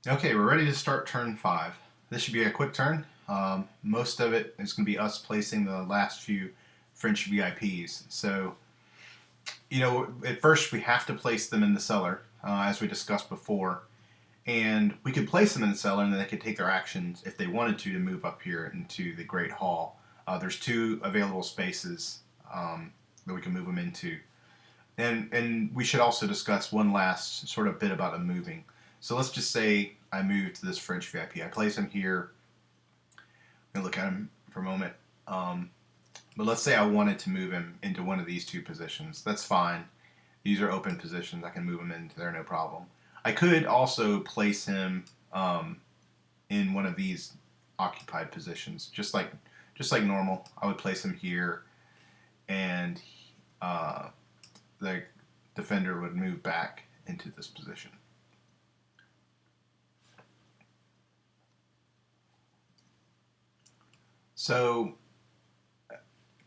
Okay, we're ready to start turn 5. This should be a quick turn. Most of it is going to be us placing the last few French VIPs. So, at first we have to place them in the cellar, as we discussed before. And we could place them in the cellar and then they could take their actions if they wanted to move up here into the Great Hall. There's two available spaces that we can move them into. And we should also discuss one last sort of bit about the moving. So let's just say I move to this French VIP. I place him here. I'm gonna look at him for a moment. Um, but let's say I wanted to move him into one of these two positions. That's fine. These are open positions. I can move him into there, no problem. I could also place him in one of these occupied positions, just like normal. I would place him here, and uh, the defender would move back into this position. So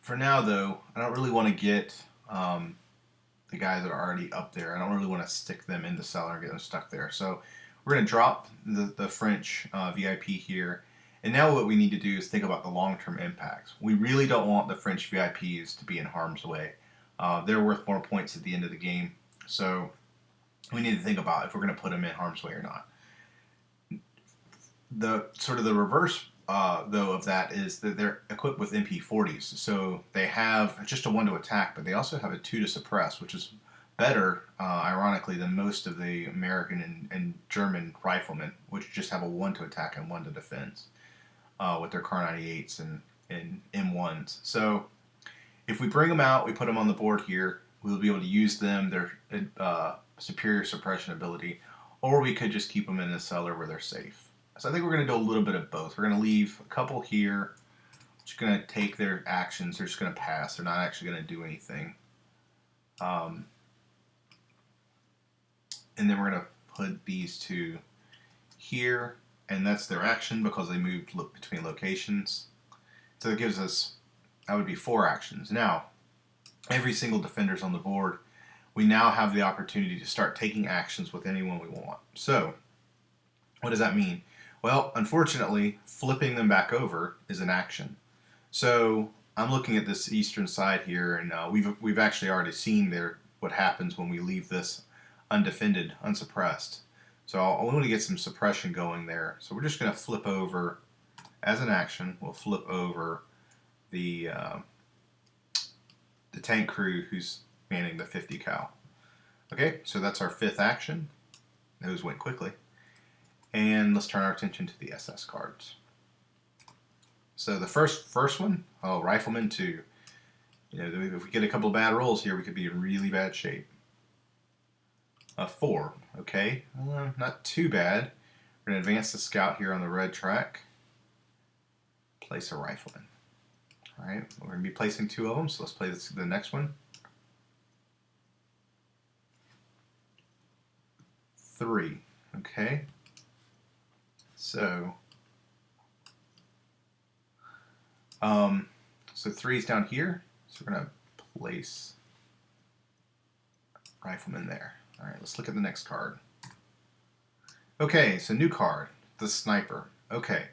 for now, though, I don't really want to get the guys that are already up there. I don't really want to stick them in the cellar and get them stuck there. So we're going to drop the French VIP here. And now what we need to do is think about the long-term impacts. We really don't want the French VIPs to be in harm's way. They're worth more points at the end of the game. So we need to think about if we're going to put them in harm's way or not. The sort of the reverse though of that is that they're equipped with MP40s, so they have just a 1 to attack, but they also have a 2 to suppress, which is better, ironically, than most of the American and German riflemen, which just have a 1 to attack and 1 to defense with their Kar 98s and M1s. So if we bring them out, we put them on the board here, we'll be able to use them, their superior suppression ability, or we could just keep them in the cellar where they're safe. So I think we're going to do a little bit of both. We're going to leave a couple here, just going to take their actions. They're just going to pass. They're not actually going to do anything. And then we're going to put these two here, and that's their action because they moved between locations. So that gives us, that would be 4 actions. Now, every single defender's on the board. We now have the opportunity to start taking actions with anyone we want. So, what does that mean? Well, unfortunately, flipping them back over is an action. So I'm looking at this eastern side here, and we've actually already seen there what happens when we leave this undefended, unsuppressed. So I want to get some suppression going there. So we're just going to flip over as an action. We'll flip over the tank crew who's manning the 50 cal. Okay, so that's our 5th action. Those went quickly. And let's turn our attention to the SS cards. So the first one, Rifleman 2. If we get a couple of bad rolls here, we could be in really bad shape. 4, okay, not too bad. We're going to advance the scout here on the red track. Place a Rifleman. All right, we're going to be placing 2 of them, so let's play the next one. 3, okay. So 3 is down here. So we're going to place Rifleman there. All right, let's look at the next card. Okay, so new card, the Sniper. Okay,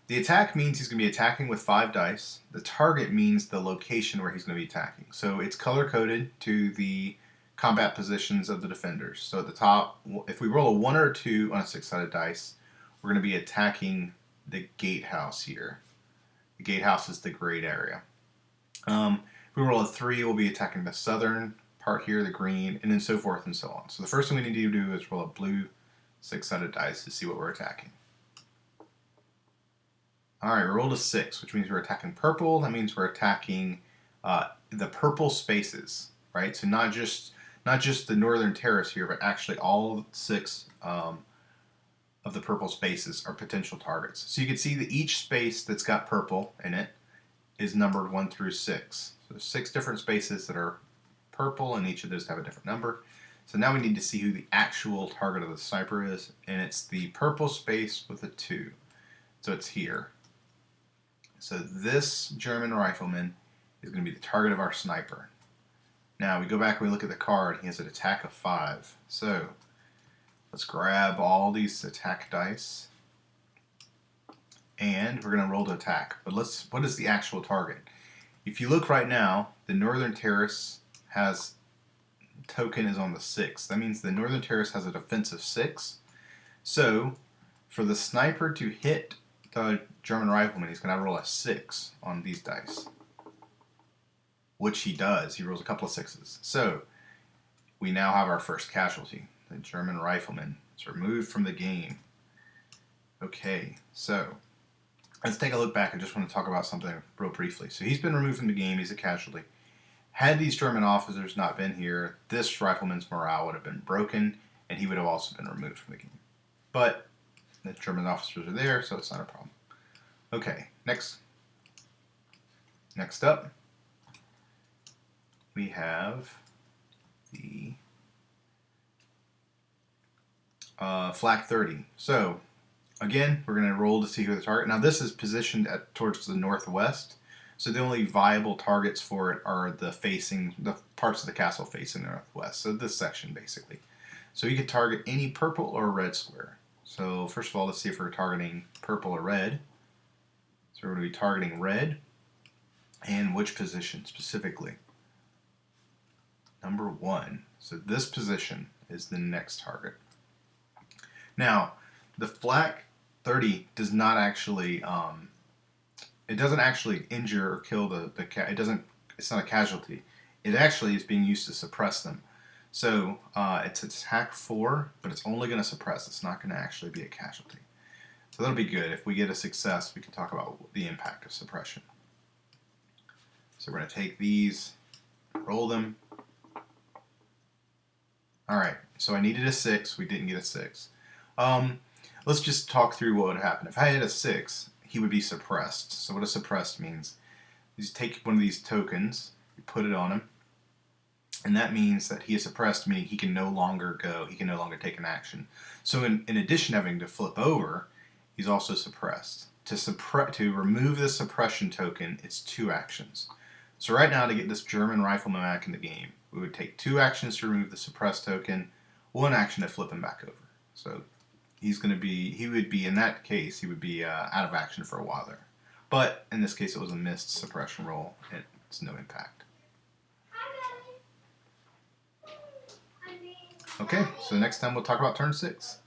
the attack means he's going to be attacking with 5 dice. The target means the location where he's going to be attacking. So it's color-coded to the combat positions of the defenders. So at the top, if we roll a 1 or a 2 on a 6-sided dice, we're going to be attacking the gatehouse here. The gatehouse is the grayed area. If we roll a 3, we'll be attacking the southern part here, the green, and then so forth and so on. So the first thing we need to do is roll a blue 6-sided dice to see what we're attacking. All right, we rolled a 6, which means we're attacking purple. That means we're attacking the purple spaces, right? So not just the northern terrace here, but actually all 6 of the purple spaces are potential targets. So you can see that each space that's got purple in it is numbered 1 through 6. So there's 6 different spaces that are purple, and each of those have a different number. So now we need to see who the actual target of the sniper is, and it's the purple space with a 2. So it's here. So this German rifleman is going to be the target of our sniper. Now we go back and we look at the card. He has an attack of 5. So Let's grab all these attack dice. And we're going to roll to attack. But what is the actual target? If you look right now, the northern terrace has token is on the 6. That means the northern terrace has a defensive 6. So for the sniper to hit the German rifleman, he's going to roll a 6 on these dice. Which he does. He rolls a couple of 6s. So we now have our first casualty. The German rifleman is removed from the game. Okay, so let's take a look back. I just want to talk about something real briefly. So he's been removed from the game. He's a casualty. Had these German officers not been here, this rifleman's morale would have been broken, and he would have also been removed from the game. But the German officers are there, so it's not a problem. Okay, next up, we have the flak 30. So again, we're going to roll to see who the target. Now this is positioned towards the northwest, so the only viable targets for it are the parts of the castle facing the northwest. So this section basically. So you could target any purple or red square. So first of all, let's see if we're targeting purple or red. So we're going to be targeting red, and which position specifically? Number 1. So this position is the next target. Now, the flak 30 does not actually, it doesn't actually injure or kill it's not a casualty. It actually is being used to suppress them. So it's attack 4, but it's only going to suppress. It's not going to actually be a casualty. So that'll be good. If we get a success, we can talk about the impact of suppression. So we're going to take these, roll them. Alright, so I needed a 6. We didn't get a 6. Let's just talk through what would happen. If I had a 6, he would be suppressed. So what a suppressed means is you take one of these tokens, you put it on him, and that means that he is suppressed, meaning he can no longer go, he can no longer take an action. So in addition to having to flip over, he's also suppressed. To remove the suppression token, it's 2 actions. So right now, to get this German rifleman back in the game, we would take 2 actions to remove the suppressed token, 1 action to flip him back over. So he would be in that case, he would be out of action for a while there. But in this case, it was a missed suppression roll, and it's no impact. Okay, so next time we'll talk about turn 6.